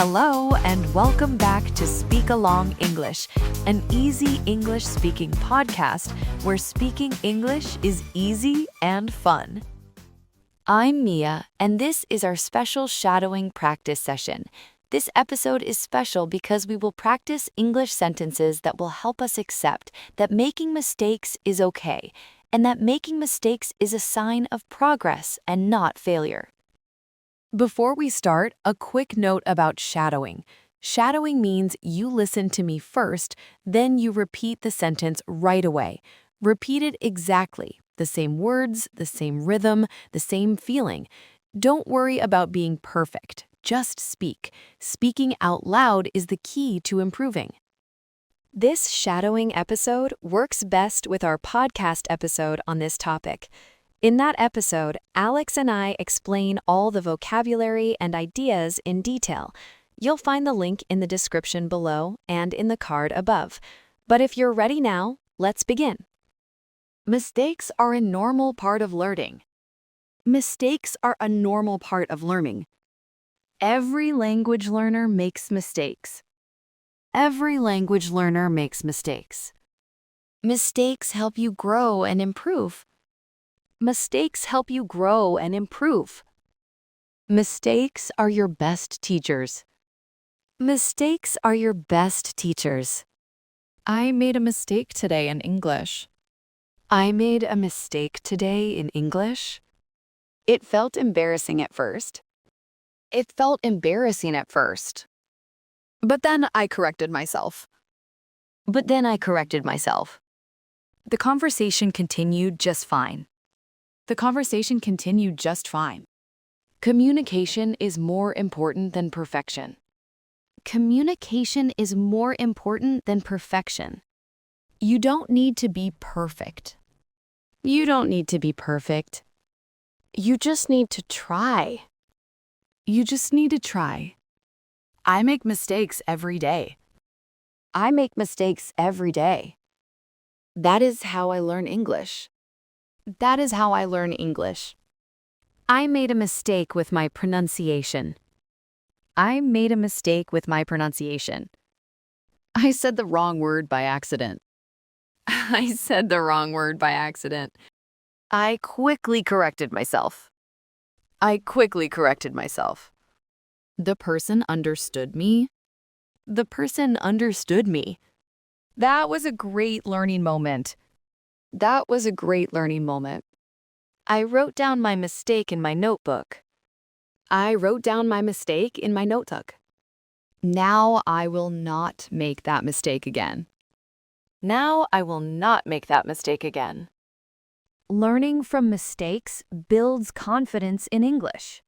Hello, and welcome back to Speak Along English, an easy English speaking podcast where speaking English is easy and fun. I'm Mia, and this is our special shadowing practice session. This episode is special because we will practice English sentences that will help us accept that making mistakes is okay, and that making mistakes is a sign of progress and not failure. Before we start, a quick note about shadowing. Shadowing means you listen to me first, then you repeat the sentence right away. Repeat it exactly, the same words, the same rhythm, the same feeling. Don't worry about being perfect, just speak. Speaking out loud is the key to improving. This shadowing episode works best with our podcast episode on this topic. In that episode, Alex and I explain all the vocabulary and ideas in detail. You'll find the link in the description below and in the card above. But if you're ready now, let's begin. Mistakes are a normal part of learning. Mistakes are a normal part of learning. Every language learner makes mistakes. Every language learner makes mistakes. Mistakes help you grow and improve. Mistakes help you grow and improve. Mistakes are your best teachers. Mistakes are your best teachers. I made a mistake today in English. I made a mistake today in English. It felt embarrassing at first. It felt embarrassing at first. But then I corrected myself. But then I corrected myself. The conversation continued just fine. The conversation continued just fine. Communication is more important than perfection. Communication is more important than perfection. You don't need to be perfect. You don't need to be perfect. You just need to try. You just need to try. I make mistakes every day. I make mistakes every day. That is how I learn English. That is how I learn English. I made a mistake with my pronunciation. I made a mistake with my pronunciation. I said the wrong word by accident. I said the wrong word by accident. I quickly corrected myself. I quickly corrected myself. The person understood me. The person understood me. That was a great learning moment. That was a great learning moment. I wrote down my mistake in my notebook. I wrote down my mistake in my notebook. Now I will not make that mistake again. Now I will not make that mistake again. Learning from mistakes builds confidence in English.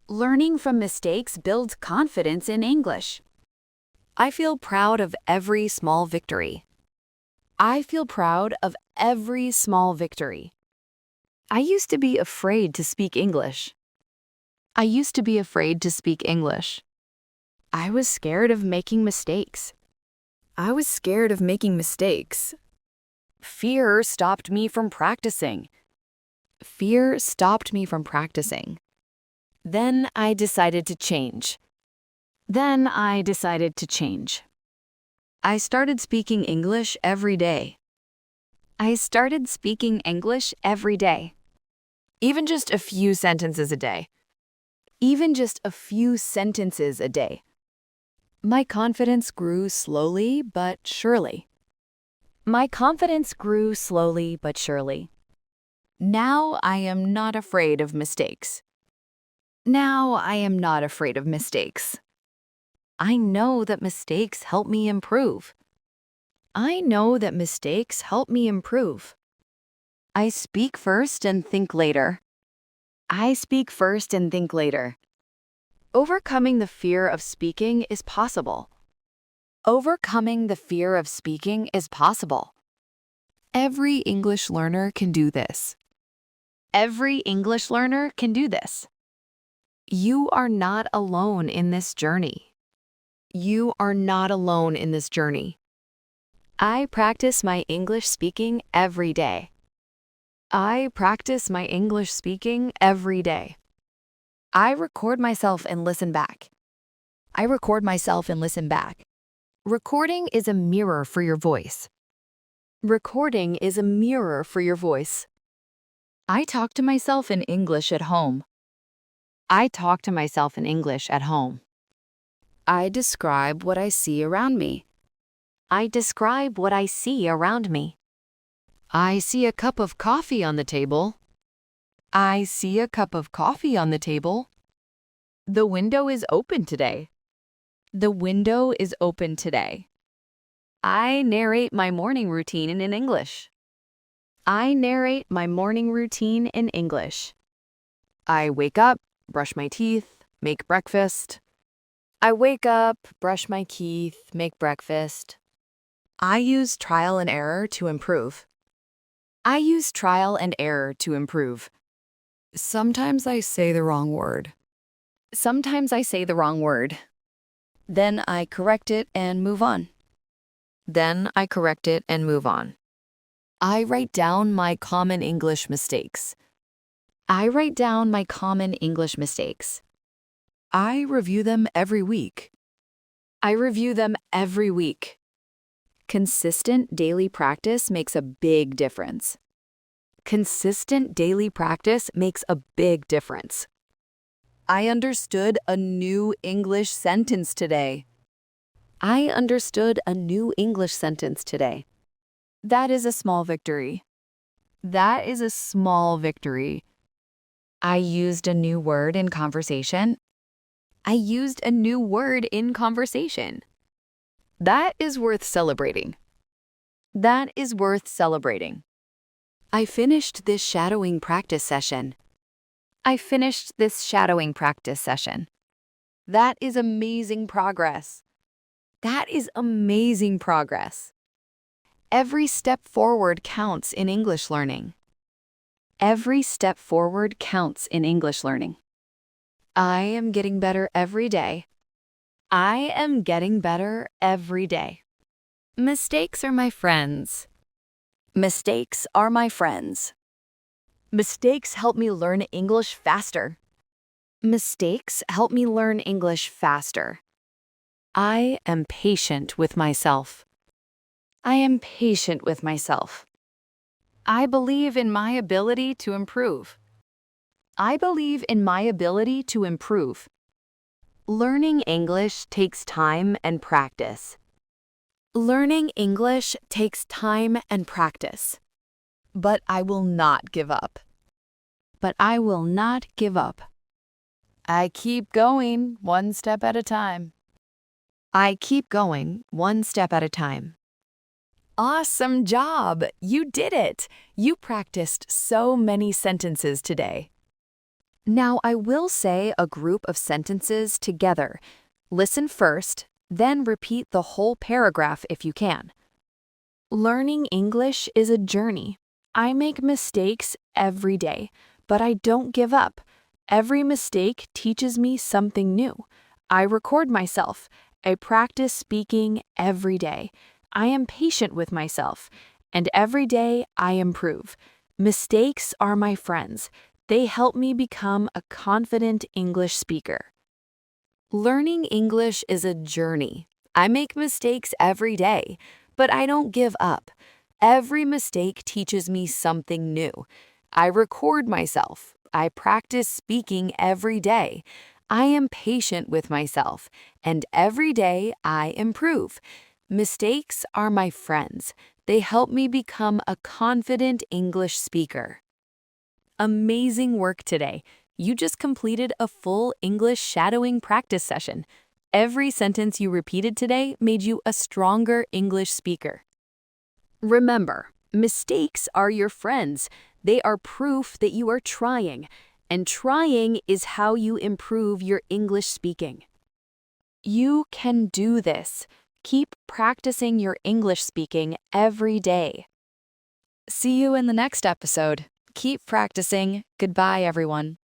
Learning from mistakes builds confidence in English. I feel proud of every small victory. I feel proud of every small victory. I used to be afraid to speak English. I used to be afraid to speak English. I was scared of making mistakes. I was scared of making mistakes. Fear stopped me from practicing. Fear stopped me from practicing. Then I decided to change. Then I decided to change. I started speaking English every day. I started speaking English every day. Even just a few sentences a day. Even just a few sentences a day. My confidence grew slowly but surely. My confidence grew slowly but surely. Now I am not afraid of mistakes. Now I am not afraid of mistakes. I know that mistakes help me improve. I know that mistakes help me improve. I speak first and think later. I speak first and think later. Overcoming the fear of speaking is possible. Overcoming the fear of speaking is possible. Every English learner can do this. Every English learner can do this. You are not alone in this journey. You are not alone in this journey. I practice my English speaking every day. I practice my English speaking every day. I record myself and listen back. I record myself and listen back. Recording is a mirror for your voice. Recording is a mirror for your voice. I talk to myself in English at home. I talk to myself in English at home. I describe what I see around me. I describe what I see around me. I see a cup of coffee on the table. I see a cup of coffee on the table. The window is open today. The window is open today. I narrate my morning routine in English. I narrate my morning routine in English. I wake up, brush my teeth, make breakfast. I wake up, brush my teeth, make breakfast. I use trial and error to improve. I use trial and error to improve. Sometimes I say the wrong word. Sometimes I say the wrong word. Then I correct it and move on. Then I correct it and move on. I write down my common English mistakes. I write down my common English mistakes. I review them every week. I review them every week. Consistent daily practice makes a big difference. Consistent daily practice makes a big difference. I understood a new English sentence today. I understood a new English sentence today. That is a small victory. That is a small victory. I used a new word in conversation. I used a new word in conversation. That is worth celebrating. That is worth celebrating. I finished this shadowing practice session. I finished this shadowing practice session. That is amazing progress. That is amazing progress. Every step forward counts in English learning. Every step forward counts in English learning. I am getting better every day. I am getting better every day. Mistakes are my friends. Mistakes are my friends. Mistakes help me learn English faster. Mistakes help me learn English faster. I am patient with myself. I am patient with myself. I believe in my ability to improve. I believe in my ability to improve. Learning English takes time and practice. Learning English takes time and practice. But I will not give up. But I will not give up. I keep going one step at a time. I keep going one step at a time. Awesome job! You did it! You practiced so many sentences today. Now I will say a group of sentences together. Listen first, then repeat the whole paragraph if you can. Learning English is a journey. I make mistakes every day, but I don't give up. Every mistake teaches me something new. I record myself. I practice speaking every day. I am patient with myself, and every day I improve. Mistakes are my friends. They help me become a confident English speaker. Learning English is a journey. I make mistakes every day, but I don't give up. Every mistake teaches me something new. I record myself. I practice speaking every day. I am patient with myself, and every day I improve. Mistakes are my friends. They help me become a confident English speaker. Amazing work today. You just completed a full English shadowing practice session. Every sentence you repeated today made you a stronger English speaker. Remember, mistakes are your friends. They are proof that you are trying, and trying is how you improve your English speaking. You can do this. Keep practicing your English speaking every day. See you in the next episode. Keep practicing. Goodbye, everyone.